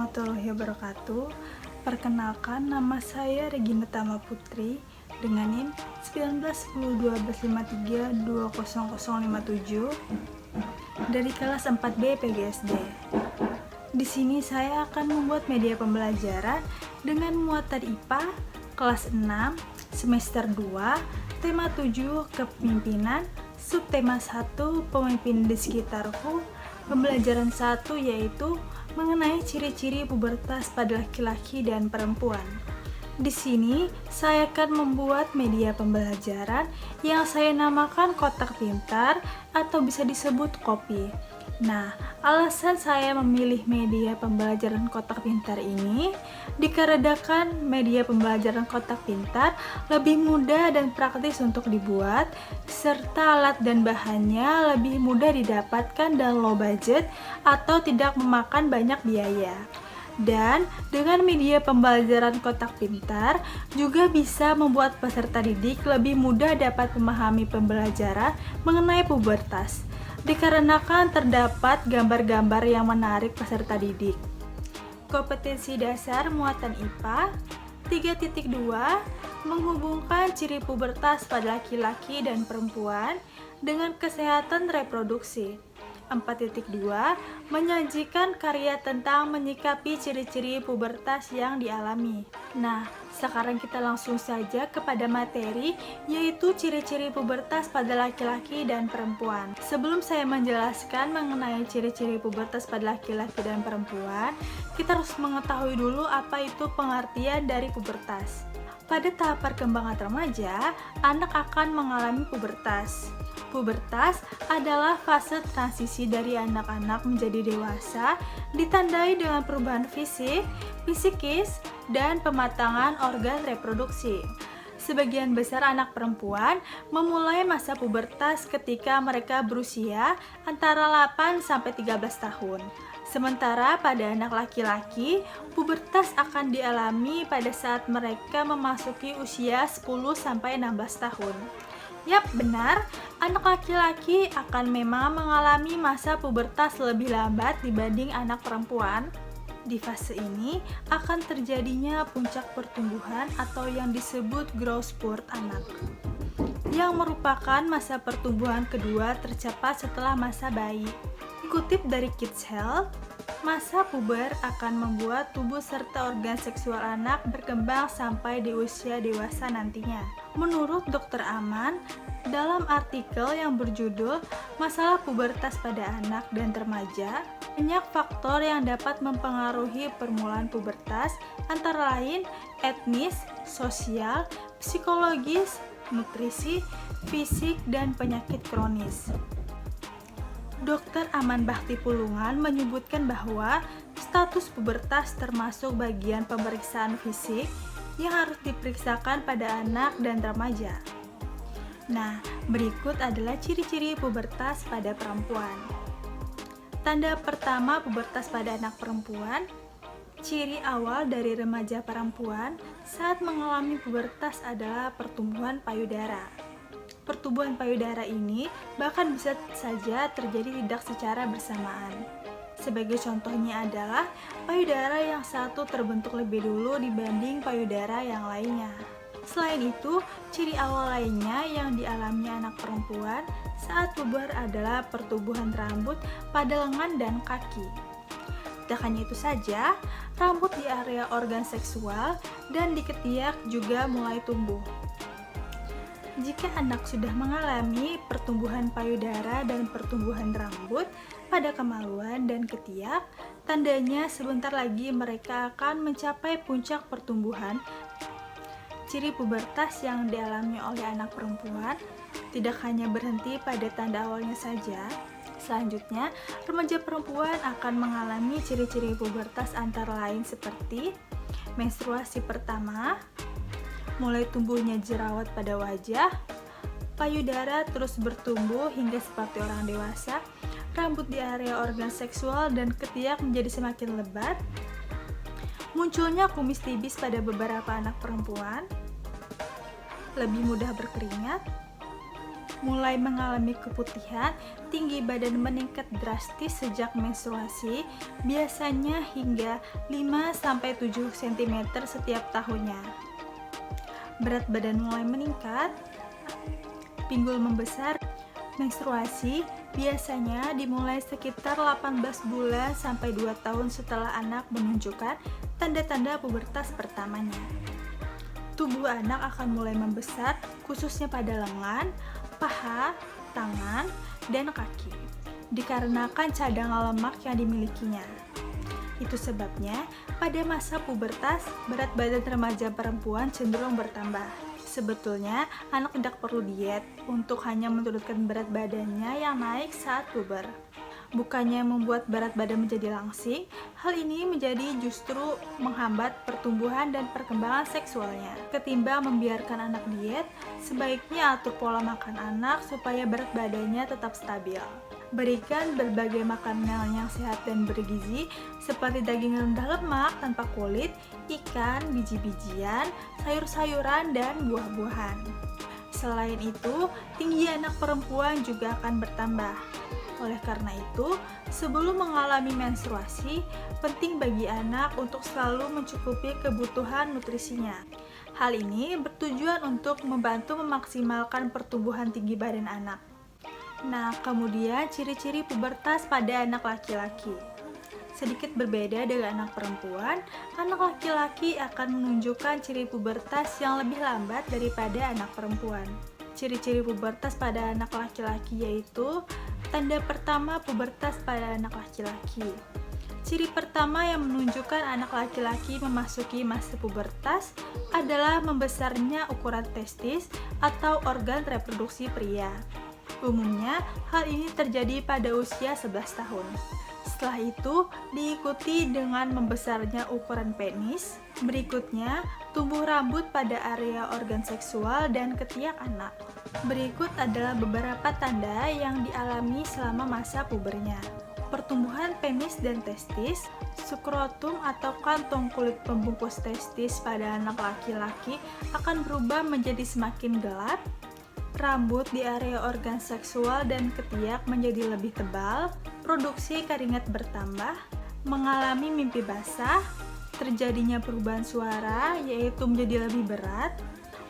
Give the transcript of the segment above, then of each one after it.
warahmatullahi wabarakatuh. Perkenalkan, nama saya Regina Tama Putri dengan NIM 19101253200057 dari kelas 4B PGSD. Di sini saya akan membuat media pembelajaran dengan muatan IPA kelas 6 semester 2, tema 7 kepemimpinan, subtema 1 pemimpin di sekitarku, pembelajaran 1 yaitu mengenai ciri-ciri pubertas pada laki-laki dan perempuan. Di sini saya akan membuat media pembelajaran yang saya namakan kotak pintar atau bisa disebut kopi. Nah, alasan saya memilih media pembelajaran kotak pintar ini dikarenakan media pembelajaran kotak pintar lebih mudah dan praktis untuk dibuat, serta alat dan bahannya lebih mudah didapatkan dan low budget atau tidak memakan banyak biaya. Dan dengan media pembelajaran kotak pintar juga bisa membuat peserta didik lebih mudah dapat memahami pembelajaran mengenai pubertas, dikarenakan terdapat gambar-gambar yang menarik peserta didik. Kompetensi dasar muatan IPA 3.2 menghubungkan ciri pubertas pada laki-laki dan perempuan dengan kesehatan reproduksi. 4.2 menyajikan karya tentang menyikapi ciri-ciri pubertas yang dialami. Nah, sekarang kita langsung saja kepada materi, yaitu ciri-ciri pubertas pada laki-laki dan perempuan. Sebelum saya menjelaskan mengenai ciri-ciri pubertas pada laki-laki dan perempuan, kita harus mengetahui dulu apa itu pengertian dari pubertas. Pada tahap perkembangan remaja, anak akan mengalami pubertas. Pubertas adalah fase transisi dari anak-anak menjadi dewasa, ditandai dengan perubahan fisik, psikis, dan pematangan organ reproduksi. Sebagian besar anak perempuan memulai masa pubertas ketika mereka berusia antara 8 sampai 13 tahun. Sementara pada anak laki-laki, pubertas akan dialami pada saat mereka memasuki usia 10 sampai 16 tahun. Yap, benar, anak laki-laki akan memang mengalami masa pubertas lebih lambat dibanding anak perempuan. Di fase ini akan terjadinya puncak pertumbuhan atau yang disebut growth spurt anak, yang merupakan masa pertumbuhan kedua tercepat setelah masa bayi. Dikutip dari Kids Health, masa puber akan membuat tubuh serta organ seksual anak berkembang sampai di usia dewasa nantinya. Menurut Dr. Aman, dalam artikel yang berjudul Masalah Pubertas pada Anak dan Remaja, banyak faktor yang dapat mempengaruhi permulaan pubertas, antara lain etnis, sosial, psikologis, nutrisi, fisik, dan penyakit kronis. Dr. Aman Bakti Pulungan menyebutkan bahwa status pubertas termasuk bagian pemeriksaan fisik yang harus diperiksakan pada anak dan remaja. Nah, berikut adalah ciri-ciri pubertas pada perempuan. Tanda pertama pubertas pada anak perempuan. Ciri awal dari remaja perempuan saat mengalami pubertas adalah pertumbuhan payudara. Pertumbuhan payudara ini bahkan bisa saja terjadi tidak secara bersamaan. Sebagai contohnya adalah payudara yang satu terbentuk lebih dulu dibanding payudara yang lainnya. Selain itu, ciri awal lainnya yang dialami anak perempuan saat puber adalah pertumbuhan rambut pada lengan dan kaki. Tidak hanya itu saja, rambut di area organ seksual dan di ketiak juga mulai tumbuh. Jika anak sudah mengalami pertumbuhan payudara dan pertumbuhan rambut pada kemaluan dan ketiak, tandanya sebentar lagi mereka akan mencapai puncak pertumbuhan. Ciri pubertas yang dialami oleh anak perempuan tidak hanya berhenti pada tanda awalnya saja. Selanjutnya, remaja perempuan akan mengalami ciri-ciri pubertas antara lain seperti menstruasi pertama, mulai tumbuhnya jerawat pada wajah, payudara terus bertumbuh hingga seperti orang dewasa, rambut di area organ seksual dan ketiak menjadi semakin lebat, munculnya kumis tibis pada beberapa anak perempuan, lebih mudah berkeringat, mulai mengalami keputihan, tinggi badan meningkat drastis sejak menstruasi, biasanya hingga 5-7 cm setiap tahunnya. Berat badan mulai meningkat, pinggul membesar. Menstruasi biasanya dimulai sekitar 18 bulan sampai 2 tahun setelah anak menunjukkan tanda-tanda pubertas pertamanya. Tubuh anak akan mulai membesar, khususnya pada lengan, paha, tangan, dan kaki, dikarenakan cadangan lemak yang dimilikinya. Itu sebabnya pada masa pubertas, berat badan remaja perempuan cenderung bertambah. Sebetulnya, anak tidak perlu diet untuk hanya menurunkan berat badannya yang naik saat puber. Bukannya membuat berat badan menjadi langsing, hal ini menjadi justru menghambat pertumbuhan dan perkembangan seksualnya. Ketimbang membiarkan anak diet, sebaiknya atur pola makan anak supaya berat badannya tetap stabil. Berikan berbagai makanan yang sehat dan bergizi seperti daging rendah lemak tanpa kulit, ikan, biji-bijian, sayur-sayuran, dan buah-buahan. Selain itu, tinggi anak perempuan juga akan bertambah. Oleh karena itu, sebelum mengalami menstruasi, penting bagi anak untuk selalu mencukupi kebutuhan nutrisinya. Hal ini bertujuan untuk membantu memaksimalkan pertumbuhan tinggi badan anak. Nah, kemudian ciri-ciri pubertas pada anak laki-laki. Sedikit berbeda dengan anak perempuan, anak laki-laki akan menunjukkan ciri pubertas yang lebih lambat daripada anak perempuan. Ciri-ciri pubertas pada anak laki-laki yaitu tanda pertama pubertas pada anak laki-laki. Ciri pertama yang menunjukkan anak laki-laki memasuki masa pubertas adalah membesarnya ukuran testis atau organ reproduksi pria. Umumnya, hal ini terjadi pada usia 11 tahun. Setelah itu, diikuti dengan membesarnya ukuran penis. Berikutnya, tumbuh rambut pada area organ seksual dan ketiak anak. Berikut adalah beberapa tanda yang dialami selama masa pubernya. Pertumbuhan penis dan testis, skrotum atau kantong kulit pembungkus testis pada anak laki-laki akan berubah menjadi semakin gelap. Rambut di area organ seksual dan ketiak menjadi lebih tebal, produksi keringat bertambah, mengalami mimpi basah, terjadinya perubahan suara yaitu menjadi lebih berat,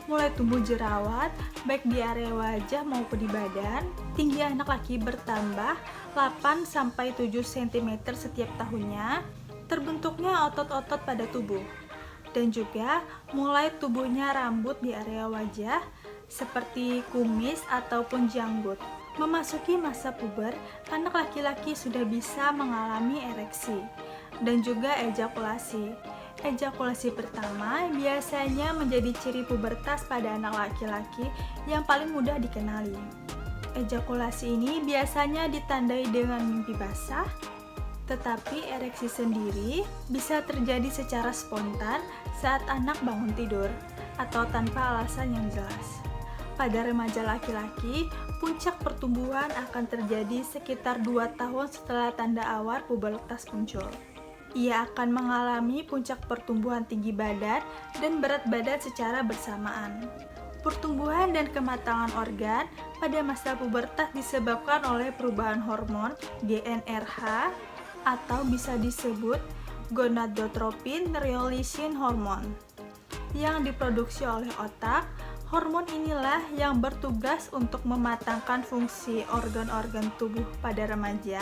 mulai tumbuh jerawat baik di area wajah maupun di badan, tinggi anak laki bertambah 8-7 cm setiap tahunnya, terbentuknya otot-otot pada tubuh, dan juga mulai tumbuhnya rambut di area wajah, seperti kumis ataupun janggut. Memasuki masa puber, anak laki-laki sudah bisa mengalami ereksi dan juga ejakulasi. Ejakulasi pertama biasanya menjadi ciri pubertas pada anak laki-laki yang paling mudah dikenali. Ejakulasi ini biasanya ditandai dengan mimpi basah, tetapi ereksi sendiri bisa terjadi secara spontan saat anak bangun tidur atau tanpa alasan yang jelas. Pada remaja laki-laki, puncak pertumbuhan akan terjadi sekitar 2 tahun setelah tanda awal pubertas muncul. Ia akan mengalami puncak pertumbuhan tinggi badan dan berat badan secara bersamaan. Pertumbuhan dan kematangan organ pada masa pubertas disebabkan oleh perubahan hormon GnRH atau bisa disebut gonadotropin releasing hormone yang diproduksi oleh otak. Hormon inilah yang bertugas untuk mematangkan fungsi organ-organ tubuh pada remaja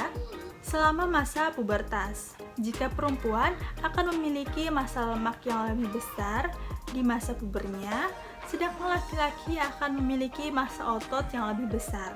selama masa pubertas. Jika perempuan akan memiliki massa lemak yang lebih besar di masa pubernya, sedangkan laki-laki akan memiliki massa otot yang lebih besar.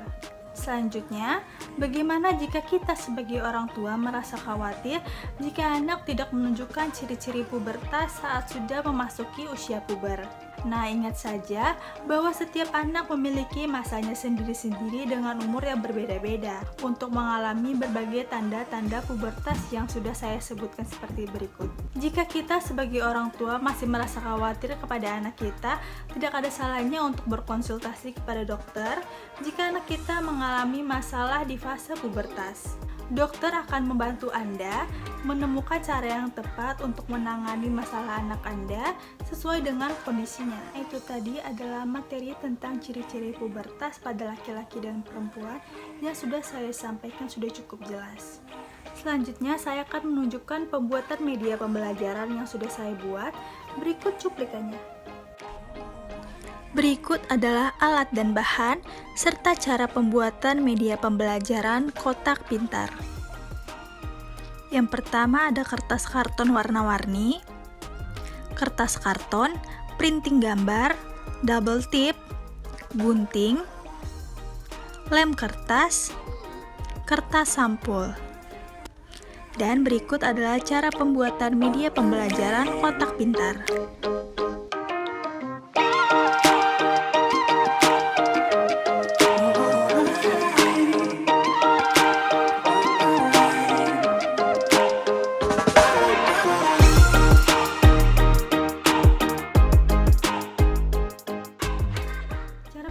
Selanjutnya, bagaimana jika kita sebagai orang tua merasa khawatir jika anak tidak menunjukkan ciri-ciri pubertas saat sudah memasuki usia puber? Nah, ingat saja bahwa setiap anak memiliki masanya sendiri-sendiri dengan umur yang berbeda-beda untuk mengalami berbagai tanda-tanda pubertas yang sudah saya sebutkan seperti berikut. Jika kita sebagai orang tua masih merasa khawatir kepada anak kita, tidak ada salahnya untuk berkonsultasi kepada dokter jika anak kita mengalami masalah di fase pubertas. Dokter akan membantu Anda menemukan cara yang tepat untuk menangani masalah anak Anda sesuai dengan kondisinya. Itu tadi adalah materi tentang ciri-ciri pubertas pada laki-laki dan perempuan yang sudah saya sampaikan, sudah cukup jelas. Selanjutnya saya akan menunjukkan pembuatan media pembelajaran yang sudah saya buat. Berikut cuplikannya. Berikut adalah alat dan bahan, serta cara pembuatan media pembelajaran kotak pintar. Yang pertama ada kertas karton warna-warni, kertas karton, printing gambar, double tip, gunting, lem kertas, kertas sampul. Dan berikut adalah cara pembuatan media pembelajaran kotak pintar.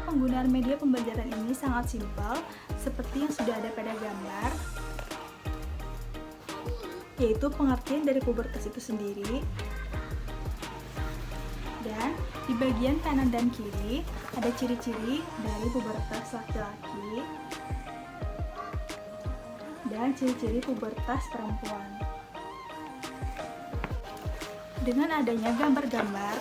Penggunaan media pembelajaran ini sangat simpel, seperti yang sudah ada pada gambar, yaitu pengertian dari pubertas itu sendiri. Dan di bagian kanan dan kiri ada ciri-ciri dari pubertas laki-laki dan ciri-ciri pubertas perempuan. Dengan adanya gambar-gambar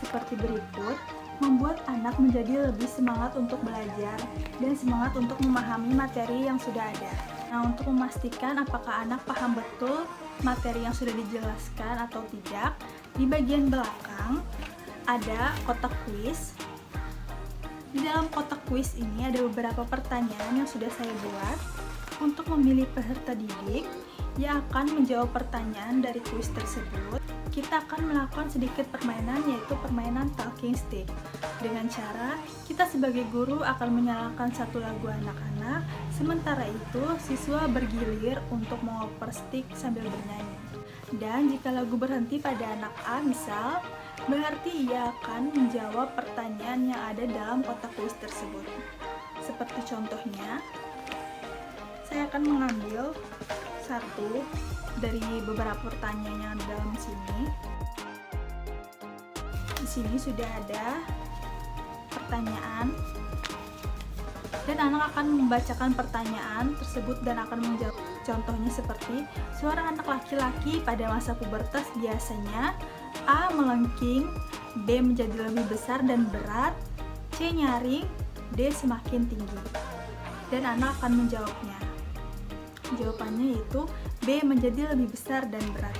seperti berikut, membuat anak menjadi lebih semangat untuk belajar dan semangat untuk memahami materi yang sudah ada. Nah, untuk memastikan apakah anak paham betul materi yang sudah dijelaskan atau tidak, di bagian belakang ada kotak kuis. Di dalam kotak kuis ini ada beberapa pertanyaan yang sudah saya buat untuk memilih peserta didik yang akan menjawab pertanyaan dari kuis tersebut. Kita akan melakukan sedikit permainan, yaitu permainan talking stick. Dengan cara kita sebagai guru akan menyalakan satu lagu anak-anak, sementara itu siswa bergilir untuk mengoper stick sambil bernyanyi. Dan jika lagu berhenti pada anak A misal, berarti ia akan menjawab pertanyaan yang ada dalam kotak kuis tersebut. Seperti contohnya, saya akan mengambil satu dari beberapa pertanyaan yang ada dalam sini. Di sini sudah ada pertanyaan, dan anak akan membacakan pertanyaan tersebut dan akan menjawab. Contohnya seperti, seorang anak laki-laki pada masa pubertas biasanya A. melengking, B. menjadi lebih besar dan berat, C. nyaring, D. semakin tinggi. Dan anak akan menjawabnya. Jawabannya yaitu B. menjadi lebih besar dan berat.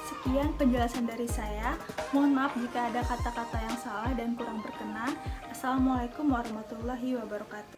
Sekian penjelasan dari saya. Mohon maaf jika ada kata-kata yang salah dan kurang berkenan. Assalamualaikum warahmatullahi wabarakatuh.